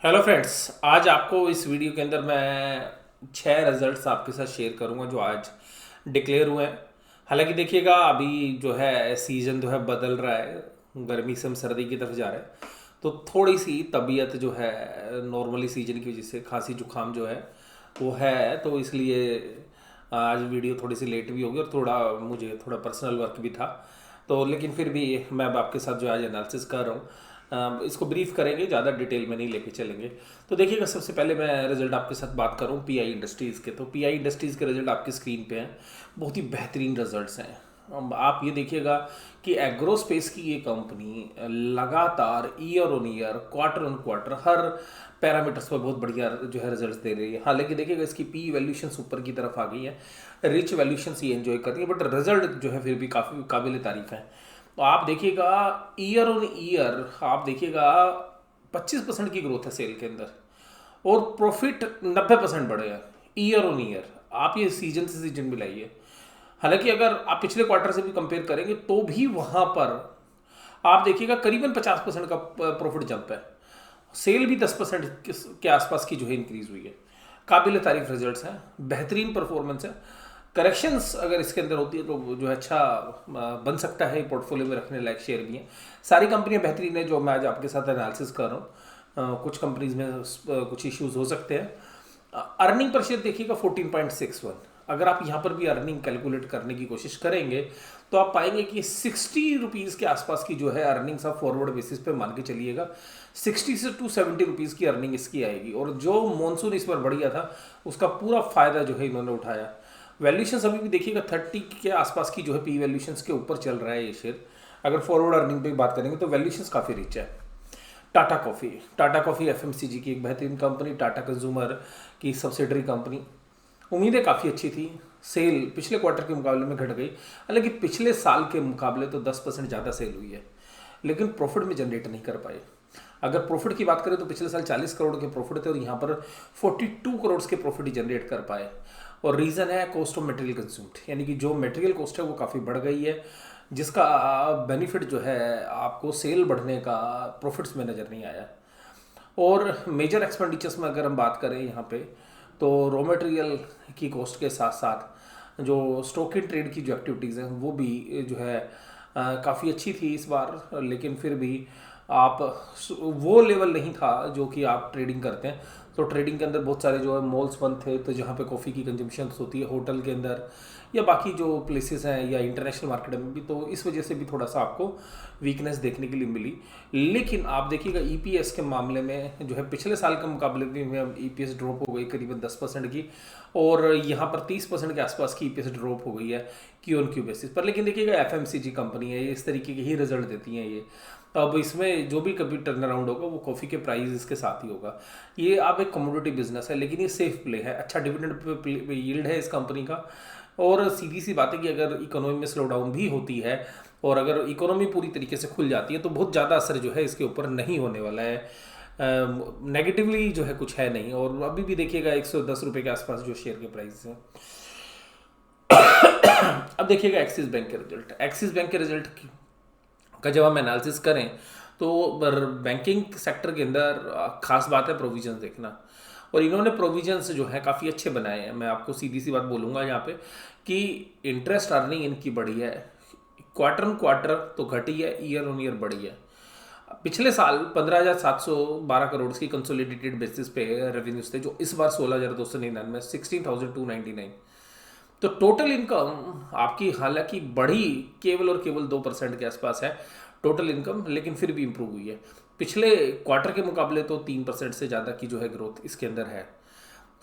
Hello friends, आज आपको इस वीडियो के अंदर मैं 6 रिजल्ट्स आपके साथ शेयर करूंगा जो आज डिक्लेयर हुए हैं। हालांकि देखिएगा, अभी जो है सीज़न जो है बदल रहा है, गर्मी से हम सर्दी की तरफ जा रहे हैं। तो थोड़ी सी तबीयत जो है नॉर्मली सीजन की वजह से खांसी जुकाम जो है वो है, तो इसलिए आज वीडियो थोड़ी सी लेट भी होगी और मुझे थोड़ा पर्सनल वर्क भी था। तो लेकिन फिर भी मैं अब आपके साथ जो आज एनालिसिस कर रहा हूँ, इसको ब्रीफ करेंगे, ज़्यादा डिटेल में नहीं लेके चलेंगे। तो देखिएगा, सबसे पहले मैं रिजल्ट आपके साथ बात करूँ पीआई इंडस्ट्रीज़ के, तो पीआई इंडस्ट्रीज़ के रिजल्ट आपकी स्क्रीन पे हैं। बहुत ही बेहतरीन रिजल्ट्स हैं। अब आप ये देखिएगा कि एग्रोस्पेस की ये कंपनी लगातार year on year, quarter on quarter, her parameters पर बहुत बढ़िया जो है रिजल्ट्स दे रही है। हालांकि देखिएगा, इसकी पी वैल्यूशन ऊपर की तरफ आ गई है, रिच वैल्यूशन ये एंजॉय कर रही है, बट रिजल्ट जो है फिर भी काफ़ी काबिल तारीफ है। तो आप देखिएगा, ईयर ऑन ईयर आप देखिएगा 25% की ग्रोथ है सेल के अंदर, और प्रॉफिट 90% बढ़े हैं ईयर ऑन ईयर। आप ये सीजन से सीजन मिलाइए। हालांकि अगर आप पिछले क्वार्टर से भी कंपेयर करेंगे तो भी वहां पर आप देखिएगा करीबन 50% का प्रॉफिट जंप है। सेल भी 10% के आसपास की जो है इंक्रीज हुई है। काबिल तारीफ रिजल्ट्स हैं, बेहतरीन परफॉर्मेंस है। करेक्शंस अगर इसके अंदर होती है तो जो है अच्छा बन सकता है, पोर्टफोलियो में रखने लायक शेयर भी हैं। सारी कंपनियां बेहतरीन है जो मैं आज आपके साथ एनालिसिस कर रहा हूँ। कुछ कंपनीज में कुछ इश्यूज हो सकते हैं। अर्निंग पर शेयर देखिएगा 14.61। अगर आप यहाँ पर भी अर्निंग कैलकुलेट करने की कोशिश करेंगे तो आप पाएंगे कि 60 रुपीज़ के आसपास की जो है अर्निंग्स आप फॉरवर्ड बेसिस पे मान के चलिएगा। 60 से टू 70 रुपीज़ की अर्निंग इसकी आएगी, और जो मॉनसून इस पर बढ़िया था उसका पूरा फायदा जो है इन्होंने उठाया। वैल्यूशन अभी भी देखिएगा 30 के आसपास की जो है पी वैल्यूशन के ऊपर चल रहा है ये शेयर। अगर फॉरवर्ड अर्निंग पे बात करेंगे तो वैल्यूशन काफ़ी रिच है। टाटा कॉफ़ी एफएमसीजी की एक बेहतरीन कंपनी, टाटा कंज्यूमर की सब्सिडरी कंपनी। उम्मीदें काफ़ी अच्छी थी। सेल पिछले क्वार्टर के मुकाबले में घट गई, हालांकि पिछले साल के मुकाबले तो 10% ज़्यादा सेल हुई है, लेकिन प्रॉफिट में जनरेट नहीं कर पाए। अगर प्रॉफिट की बात करें तो पिछले साल 40 करोड़ के प्रॉफिट थे और यहाँ पर 42 करोड़ के प्रॉफिट ही जनरेट कर पाए। और रीज़न है कॉस्ट ऑफ मटेरियल कंज्यूम्ड, यानी कि जो मटेरियल कॉस्ट है वो काफ़ी बढ़ गई है, जिसका बेनिफिट जो है आपको सेल बढ़ने का प्रॉफिट्स में नज़र नहीं आया। और मेजर एक्सपेंडिचर्स में अगर हम बात करें यहाँ पे, तो रॉ मटेरियल की कॉस्ट के साथ साथ जो स्टॉक इन ट्रेड की जो एक्टिविटीज़ हैं वो भी जो है काफ़ी अच्छी थी इस बार। लेकिन फिर भी आप वो लेवल नहीं था जो कि आप ट्रेडिंग करते हैं। तो ट्रेडिंग के अंदर बहुत सारे जो है मॉल्स बंद थे, तो जहाँ पे कॉफ़ी की कंजम्पशन होती है होटल के अंदर या बाकी जो प्लेसेस हैं या इंटरनेशनल मार्केट में भी, तो इस वजह से भी थोड़ा सा आपको वीकनेस देखने के लिए मिली। लेकिन आप देखिएगा ईपीएस के मामले में जो है पिछले साल के मुकाबले में ईपीएस ड्रॉप हो गई करीबन 10% की, और यहाँ पर 30% के आसपास की ईपीएस ड्रॉप हो गई है क्यू ऑन क्यू बेसिस पर। लेकिन देखिएगा एफएमसीजी कंपनी है, ये इस तरीके के ही रिजल्ट देती हैं ये। अब इसमें जो भी कभी टर्न अराउंड होगा वो कॉफ़ी के प्राइस इसके साथ ही होगा। ये अब एक कमोडिटी बिजनेस है, लेकिन ये सेफ प्ले है, अच्छा डिविडेंड पे यील्ड है इस कंपनी का। और सीधी सी बात है कि अगर इकोनॉमी में स्लो डाउन भी होती है और अगर इकोनॉमी पूरी तरीके से खुल जाती है तो बहुत ज़्यादा असर जो है इसके ऊपर नहीं होने वाला है। नेगेटिवली जो है कुछ है नहीं। और अभी भी देखिएगा 110 रुपये के आसपास जो शेयर के प्राइस हैं। अब देखिएगा एक्सिस बैंक के रिजल्ट। एक्सिस बैंक के रिजल्ट का जब हम एनालिसिस करें तो बैंकिंग सेक्टर के अंदर खास बात है प्रोविजन देखना, और इन्होंने प्रोविजंस जो है काफ़ी अच्छे बनाए हैं। मैं आपको सीधी सी बात बोलूँगा यहाँ पे कि इंटरेस्ट अर्निंग इनकी बढ़ी है, क्वार्टर ऑन क्वार्टर तो घटी है, ईयर ऑन ईयर बढ़ी है। पिछले साल 15,712 करोड़ की कंसोलिडेटेड बेसिस पे रेवेन्यूज थे, जो इस बार 16,299, 16,299। तो टोटल इनकम आपकी हालांकि बढ़ी केवल और केवल 2% के आसपास है टोटल इनकम, लेकिन फिर भी इंप्रूव हुई है। पिछले क्वार्टर के मुकाबले तो 3% से ज़्यादा की जो है ग्रोथ इसके अंदर है।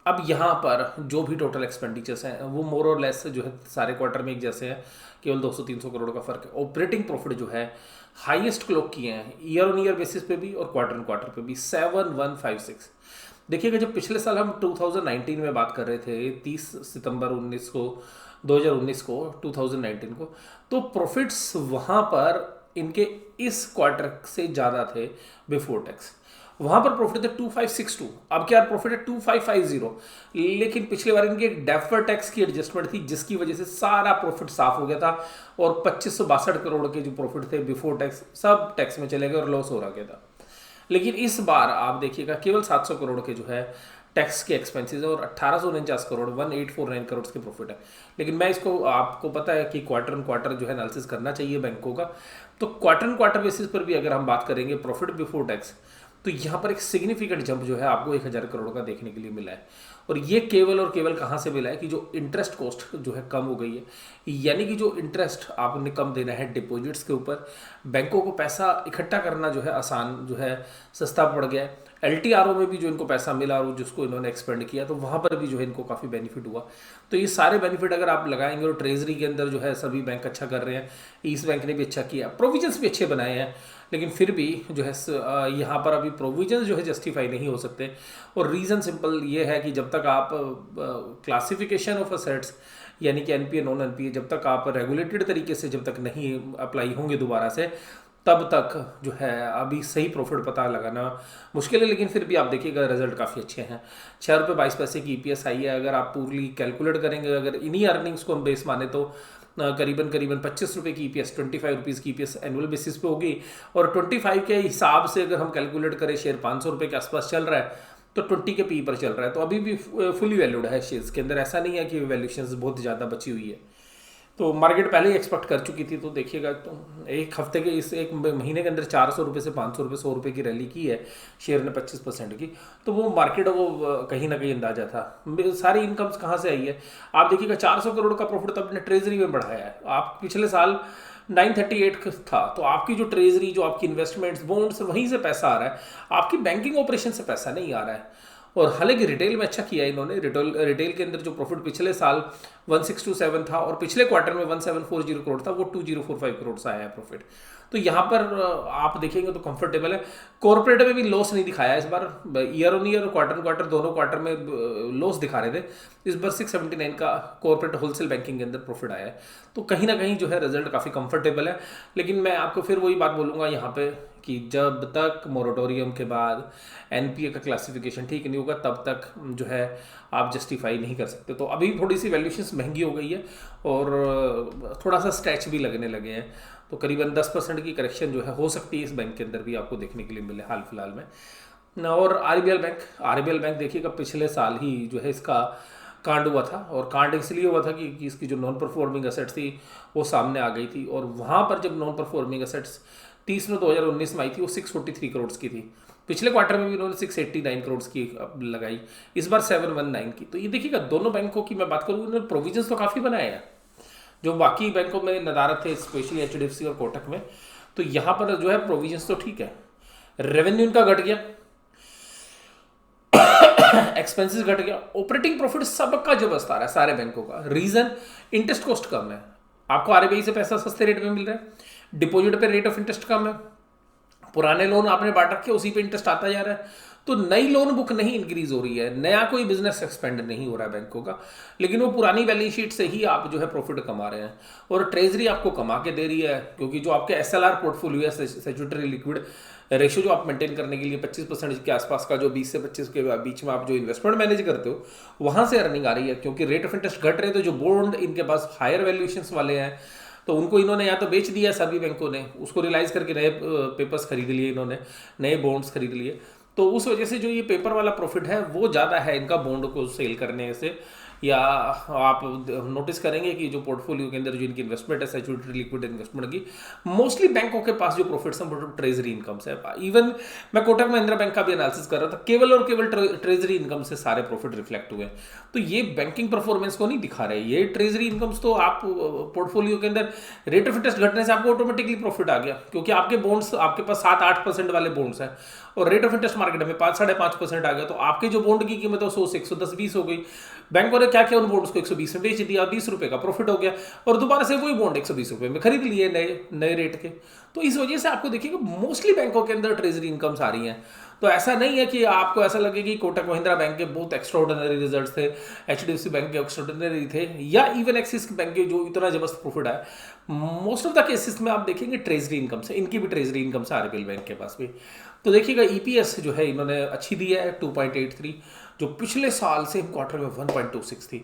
अब यहाँ पर जो भी टोटल एक्सपेंडिचर्स हैं वो मोर और लेस जो है सारे क्वार्टर में एक जैसे हैं, केवल 200-300 करोड़ का फर्क है। ऑपरेटिंग प्रॉफिट जो है हाईएस्ट क्लॉक किए हैं ईयर ऑन ईयर बेसिस पे भी और क्वार्टर ऑन क्वार्टर पे भी, 7156। देखिएगा, जब पिछले साल हम 2019 में बात कर रहे थे 30 सितंबर 19 को 2019 को 2019 को, तो प्रॉफिट्स वहाँ पर इनके इस क्वार्टर से ज़्यादा थे बिफोर टैक्स। वहाँ पर प्रॉफिट थे 2562, अब क्या प्रॉफिट है 2550। लेकिन पिछले बार इनके डेफर टैक्स की एडजस्टमेंट थी जिसकी वजह से सारा प्रॉफिट साफ हो गया था, और 2562 करोड़ के जो प्रॉफिट थे बिफोर टैक्स सब टैक्स में चले गए और लॉस हो रहा गया था। लेकिन इस बार आप देखिएगा केवल 700 करोड़ के जो है टैक्स के एक्सपेंसेस और 1849 करोड़ 1849 करोड़ के प्रॉफिट है। लेकिन मैं इसको, आपको पता है कि क्वार्टर ऑन क्वार्टर जो है एनालिसिस करना चाहिए बैंकों का, तो क्वार्टर ऑन क्वार्टर बेसिस पर भी अगर हम बात करेंगे प्रॉफिट बिफोर टैक्स, तो यहाँ पर एक सिग्निफिकेंट जंप जो है आपको 1000 करोड़ का देखने के लिए मिला है। और ये केवल और केवल कहाँ से मिला है कि जो इंटरेस्ट कॉस्ट जो है कम हो गई है, यानी कि जो इंटरेस्ट आपने कम देना है डिपॉजिट्स के ऊपर, बैंकों को पैसा इकट्ठा करना जो है आसान, जो है सस्ता पड़ गया है। एलटीआरओ में भी जो इनको पैसा मिला और जिसको इन्होंने एक्सपेंड किया, तो वहाँ पर भी जो है इनको काफ़ी बेनिफिट हुआ। तो ये सारे बेनिफिट अगर आप लगाएंगे, और ट्रेजरी के अंदर जो है सभी बैंक अच्छा कर रहे हैं, ईस्ट बैंक ने भी अच्छा किया, प्रोविजंस भी अच्छे बनाए हैं, लेकिन फिर भी जो है यहाँ पर अभी प्रोविजंस जो है जस्टिफाई नहीं हो सकते। और रीज़न सिंपल ये है कि जब तक आप क्लासिफिकेशन ऑफ असेट्स यानी कि एनपीए नॉन एनपीए जब तक आप रेगुलेटेड तरीके से जब तक नहीं अप्लाई होंगे दोबारा से, तब तक जो है अभी सही प्रॉफिट पता लगाना मुश्किल है। लेकिन फिर भी आप देखिएगा रिजल्ट काफ़ी अच्छे हैं। 6 रुपये 22 पैसे की ईपीएस आई है। अगर आप पूरी कैलकुलेट करेंगे, अगर इन्हीं अर्निंग्स को हम बेस माने, तो करीबन करीबन 25 रुपये की ईपीएस, 25 रुपीज़ की ईपीएस एनुअल बेसिस पे होगी। और 25 के हिसाब से अगर हम कैलकुलेट करें, शेयर 500 रुपये के आसपास चल रहा है, तो 20 के पी पर चल रहा है, तो अभी भी फुली वैल्यूड है शेयर्स के अंदर। ऐसा नहीं है कि वैल्यूशंस बहुत ज़्यादा बची हुई है, तो मार्केट पहले ही एक्सपेक्ट कर चुकी थी। तो देखिएगा, तो एक हफ्ते के, इस एक महीने के अंदर 400 रुपये से 500 रुपये 100 रुपये की रैली की है शेयर ने 25% की, तो वो मार्केट को कहीं ना कहीं अंदाजा था। सारी इनकम्स कहाँ से आई है आप देखिएगा, 400 करोड़ का प्रॉफिट तो अपने ट्रेजरी में बढ़ाया है। आप पिछले साल 938 था, तो आपकी जो ट्रेजरी, जो आपकी इन्वेस्टमेंट्स, बॉन्ड्स, वहीं से पैसा आ रहा है, आपकी बैंकिंग ऑपरेशन से पैसा नहीं आ रहा है। और हालांकि रिटेल में अच्छा किया इन्होंने। रिटेल के अंदर जो प्रॉफिट पिछले साल 1627 था और पिछले क्वार्टर में 1740 करोड़ था, वो 2045 करोड़ से आया है प्रॉफिट। तो यहाँ पर आप देखेंगे तो कंफर्टेबल है। कॉर्पोरेट में भी लॉस नहीं दिखाया इस बार, ईयर ऑन ईयर और क्वार्टर दोनों क्वार्टर में लॉस दिखा रहे थे। इस बार 679 का कॉर्पोरेट होलसेल बैंकिंग के अंदर प्रॉफिट आया है, तो कहीं ना कहीं जो है रिजल्ट काफ़ी कंफर्टेबल है। लेकिन मैं आपको फिर वही बात बोलूँगा यहाँ पे कि जब तक मोरेटोरियम के बाद एनपीए का क्लासिफिकेशन ठीक नहीं होगा, तब तक जो है आप जस्टिफाई नहीं कर सकते। तो अभी थोड़ी सी वैल्यूशंस महंगी हो गई है और थोड़ा सा स्ट्रेच भी लगने लगे हैं, तो करीबन 10% की करेक्शन जो है हो सकती है इस बैंक के अंदर भी आपको देखने के लिए मिले हाल फिलहाल में। और आरबीएल बैंक देखिएगा, पिछले साल ही जो है इसका कांड हुआ था, और कांड इसलिए हुआ था कि इसकी जो नॉन परफॉर्मिंग असेट्स थी वो सामने आ गई थी। और वहाँ पर जब नॉन परफॉर्मिंग असेट्स 30/9/2019 में आई थी, वो 643 करोड़ की थी। पिछले क्वार्टर में भी उन्होंने 689 करोड़ की लगाई, इस बार 719 की। तो ये देखिएगा, दोनों बैंकों की मैं बात करूँ, उन्होंने प्रोविजंस तो काफ़ी बनाए हैं जो बाकी बैंकों में नदारत थे, स्पेशली एचडीएफसी और कोटक में। तो यहाँ पर जो है प्रोविजंस तो ठीक है, रेवेन्यू इनका घट गया, एक्सपेंसेस घट गया, ऑपरेटिंग प्रॉफिट सबका जबरदस्त आ रहा है सारे बैंकों का। रीजन, इंटरेस्ट कॉस्ट कम है, आपको आरबीआई से पैसा सस्ते रेट में मिल रहा है, डिपॉजिट पे रेट ऑफ इंटरेस्ट कम है, पुराने लोन आपने बांट रखे उसी पे इंटरेस्ट आता जा रहा है, तो नई लोन बुक नहीं इंक्रीज हो रही है, नया कोई बिजनेस एक्सपेंड नहीं हो रहा है बैंकों का, लेकिन वो पुरानी बैलेंस शीट से ही आप जो है प्रॉफिट कमा रहे हैं। और ट्रेजरी आपको कमा के दे रही है, क्योंकि जो आपके एसएलआर पोर्टफोलियो है, स्टैट्यूटरी लिक्विड रेशियो जो आप मेंटेन करने के लिए 25% के आसपास का, जो 20 से 25 के बीच में आप जो इन्वेस्टमेंट मैनेज करते हो, वहां से अर्निंग आ रही है। क्योंकि रेट ऑफ इंटरेस्ट घट रहे, तो जो बॉन्ड इनके पास हायर वैल्यूएशंस वाले हैं, तो उनको इन्होंने या तो बेच दिया सभी बैंकों ने, उसको रियलाइज करके नए पेपर्स खरीद लिए इन्होंने, नए बॉन्ड्स खरीद लिए। तो उस वजह से जो ये पेपर वाला प्रॉफिट है वो ज़्यादा है इनका बॉन्ड को सेल करने से। या आप नोटिस करेंगे कि जो पोर्टफोलियो के अंदर जो इनकी इन्वेस्टमेंट है, स्टैट्यूटरी लिक्विड इन्वेस्टमेंट की, मोस्टली बैंकों के पास जो प्रॉफिट्स हैं वो ट्रेजरी इनकम से। इवन मैं कोटक महिंद्रा बैंक का भी एनालिसिस कर रहा था, केवल और केवल ट्रेजरी इनकम से सारे प्रॉफिट रिफ्लेक्ट हुए। तो ये बैंकिंग परफॉर्मेंस को नहीं दिखा रहे, ये ट्रेजरी इनकम्स। तो आप पोर्टफोलियो के अंदर रेट ऑफ इंटरेस्ट घटने से आपको ऑटोमेटिकली प्रॉफिट आ गया, क्योंकि आपके बॉन्ड्स, आपके पास 7-8% वाले बॉन्ड्स हैं, और रेट ऑफ इंटरेस्ट मार्केट में 5-5.5% आ गया, तो आपके जो बॉन्ड की कीमत है 100 से 110-20 हो गई। बैंकों ने क्या किया, उन बॉन्ड्स को 120 में बेच दिया, 20 रुपए का प्रॉफिट हो गया, और दोबारा से वही बॉन्ड 120 रुपए में खरीद लिए नए रेट के। तो इस वजह से आपको देखिएगा मोस्टली बैंकों के अंदर ट्रेजरी इनकम्स आ रही हैं। तो ऐसा नहीं है कि आपको ऐसा लगे कि कोटक महिंद्रा बैंक के बहुत एक्स्ट्राऑर्डिनरी रिजल्ट्स थे, एचडीएफसी बैंक के एक्स्ट्राऑर्डिनरी थे, या इवन एक्सिस बैंक के जो इतना जबरदस्त प्रॉफिट है। मोस्ट ऑफ द केसेस में आप देखेंगे ट्रेजरी इनकम से, इनकी भी ट्रेजरी इनकम से आरबीएल बैंक के पास भी। तो देखिएगा ईपीएस जो है इन्होंने अच्छी दी है 2.83, जो पिछले साल से क्वार्टर में 1.26 थी,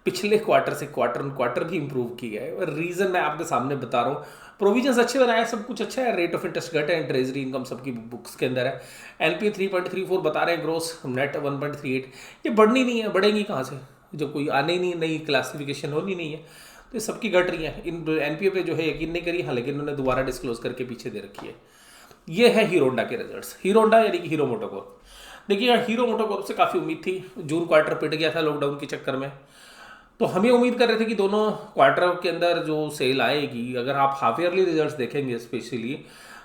पिछले क्वार्टर से क्वार्टर भी इंप्रूव की है। रीज़न मैं आपके सामने बता रहा हूँ, प्रोविजंस अच्छे बनाए, सब कुछ अच्छा है, रेट ऑफ इंटरेस्ट घट है, ट्रेजरी इनकम सबकी बुक्स के अंदर है। एनपीए 3.34 बता रहे हैं, ग्रोस नेट 1.38। ये बढ़नी नहीं है, बढ़ेंगी कहाँ से जब कोई आने ही नहीं, नई क्लासिफिकेशन होनी नहीं है, तो ये सबकी घट रही है। इन एनपीए पे जो है यकीन नहीं करी, हालांकि इन्होंने दोबारा डिस्क्लोज करके पीछे दे रखी है। ये है हीरो होंडा के रिजल्ट्स। हीरो होंडा यानी कि हीरो मोटोकॉर्प। देखिए हीरो मोटोकॉर्प से काफ़ी उम्मीद थी, जून क्वार्टर पिट गया था लॉकडाउन के चक्कर में, तो हम ये उम्मीद कर रहे थे कि दोनों क्वार्टर के अंदर जो सेल आएगी, अगर आप हाफ ईयरली रिजल्ट्स देखेंगे स्पेशली,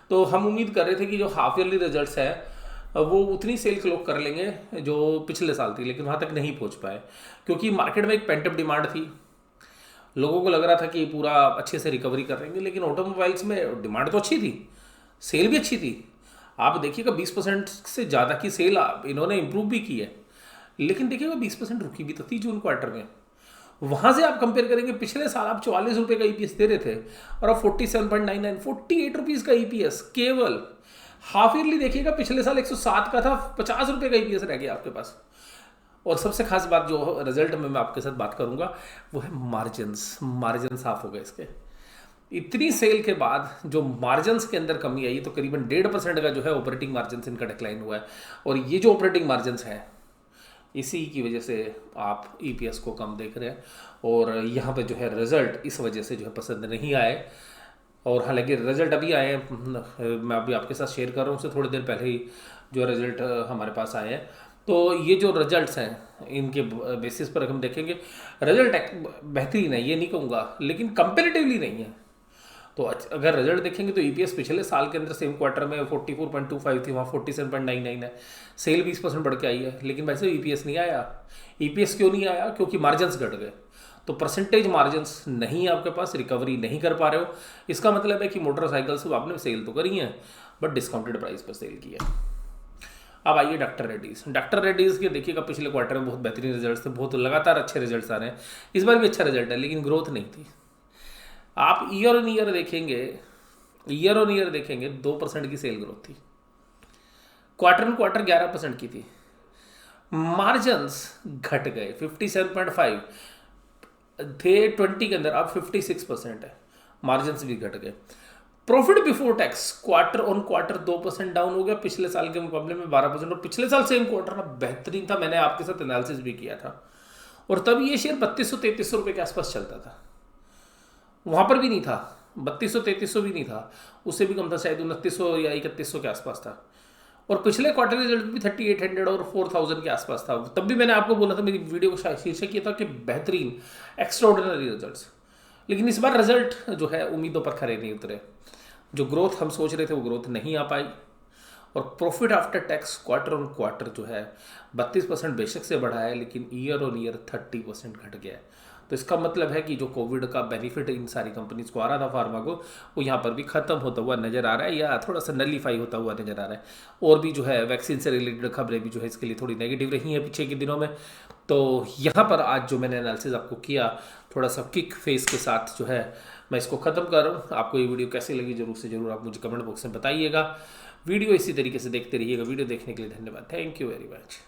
तो हम उम्मीद कर रहे थे कि जो हाफ ईयरली रिजल्ट्स है वो उतनी सेल क्लोक कर लेंगे जो पिछले साल थी, लेकिन वहाँ तक नहीं पहुँच पाए क्योंकि मार्केट में एक पेंटअप डिमांड थी। लोगों को लग रहा था कि पूरा अच्छे से रिकवरी कर लेंगे, लेकिन ऑटोमोबाइल्स में डिमांड तो अच्छी थी, सेल भी अच्छी थी। आप देखिएगा 20% से ज़्यादा की सेल इन्होंने इम्प्रूव भी की है, लेकिन देखिएगा 20% रुकी भी तो थी जून क्वार्टर में। वहाँ से आप कंपेयर करेंगे, पिछले साल आप 44 रुपये का ईपीएस दे रहे थे और अब 47.99 48 रुपीज़ का ईपीएस केवल। हाफ ईयरली देखिएगा, पिछले साल 107 का था, 50 रुपये का ईपीएस रह गया आपके पास। और सबसे खास बात जो रिजल्ट में मैं आपके साथ बात करूंगा वो है मार्जिन्स। मार्जिन साफ हो गए इसके। इतनी सेल के बाद जो मार्जिन्स के अंदर कमी आई, तो करीबन 1.5% का जो है ऑपरेटिंग मार्जिन इनका डिक्लाइन हुआ है। और ये जो ऑपरेटिंग मार्जिन्स हैं, इसी की वजह से आप ईपीएस को कम देख रहे हैं। और यहाँ पे जो है रिजल्ट इस वजह से जो है पसंद नहीं आए। और हालांकि रिजल्ट अभी आए हैं, मैं अभी आपके साथ शेयर कर रहा हूँ, उससे थोड़ी देर पहले ही जो रिजल्ट हमारे पास आए हैं। तो ये जो रिजल्ट्स हैं इनके बेसिस पर हम देखेंगे, रिजल्ट बेहतरीन है ये नहीं कहूँगा, लेकिन कंपेरेटिवली नहीं है। तो अगर रिजल्ट देखेंगे तो ईपीएस पिछले साल के अंदर सेम क्वार्टर में 44.25 थी, वहाँ 47.99 है। सेल 20% बढ़ के आई है, लेकिन वैसे ईपीएस नहीं आया। ईपीएस क्यों नहीं आया? क्योंकि मार्जिन्स घट गए। तो परसेंटेज मार्जिन्स नहीं है आपके पास, रिकवरी नहीं कर पा रहे हो। इसका मतलब है कि मोटरसाइकिल्स आपने सेल तो करी है, बट डिस्काउंटेड प्राइस पर सेल की है। अब आइए डॉक्टर रेड्डीज। डॉक्टर रेड्डीज के देखिएगा पिछले क्वार्टर में बहुत बेहतरीन रिजल्ट्स थे, बहुत लगातार अच्छे रिजल्ट्स आ रहे हैं। इस बार भी अच्छा रिजल्ट है, लेकिन ग्रोथ नहीं थी। आप ईयर ऑन ईयर देखेंगे 2% की सेल ग्रोथ थी। क्वार्टर ऑन क्वार्टर 11% की थी। मार्जिन्स घट गए, 57.5 थे 20 के अंदर, अब 56% है, मार्जिन्स भी घट गए। Profit before tax quarter on quarter 2% down हो गया, पिछले साल के मुकाबले में 12%। और पिछले साल सेम क्वार्टर ना बेहतरीन था, मैंने आपके साथ एनालिसिस भी किया था, और तब ये शेयर 3200-3300 रुपये के आसपास चलता था। वहाँ पर भी नहीं था, 3200-3300 भी नहीं था, उससे भी कम था, शायद 2900 या 3100 के आसपास था। और पिछले क्वार्टर रिजल्ट भी 3800 और 4000 के आसपास था। तब भी मैंने आपको बोला था, मेरी वीडियो का शीर्षक ये था कि बेहतरीन एक्स्ट्राऑर्डिनरी रिजल्ट्स। लेकिन इस बार रिजल्ट जो है उम्मीदों पर खरे नहीं उतरे। जो ग्रोथ हम सोच रहे थे वो ग्रोथ नहीं आ पाई। और profit after tax quarter on quarter जो है 32% बेशक से बढ़ा है, लेकिन ईयर ऑन ईयर 30% घट गया है। तो इसका मतलब है कि जो कोविड का बेनिफिट इन सारी कंपनीज को आ रहा था फार्मा को, वो यहाँ पर भी ख़त्म होता हुआ नज़र आ रहा है, या थोड़ा सा नलीफाई होता हुआ नज़र आ रहा है। और भी जो है वैक्सीन से रिलेटेड खबरें भी जो है इसके लिए थोड़ी नेगेटिव रही हैं पीछे के दिनों में। तो यहाँ पर आज जो मैंने एनालिसिस आपको किया, थोड़ा सा किक फेस के साथ जो है मैं इसको ख़त्म कर रहा हूँ। आपको ये वीडियो कैसी लगी जरूर से जरूर आप मुझे कमेंट बॉक्स में बताइएगा। वीडियो इसी तरीके से देखते रहिएगा। वीडियो देखने के लिए धन्यवाद। Thank you very much.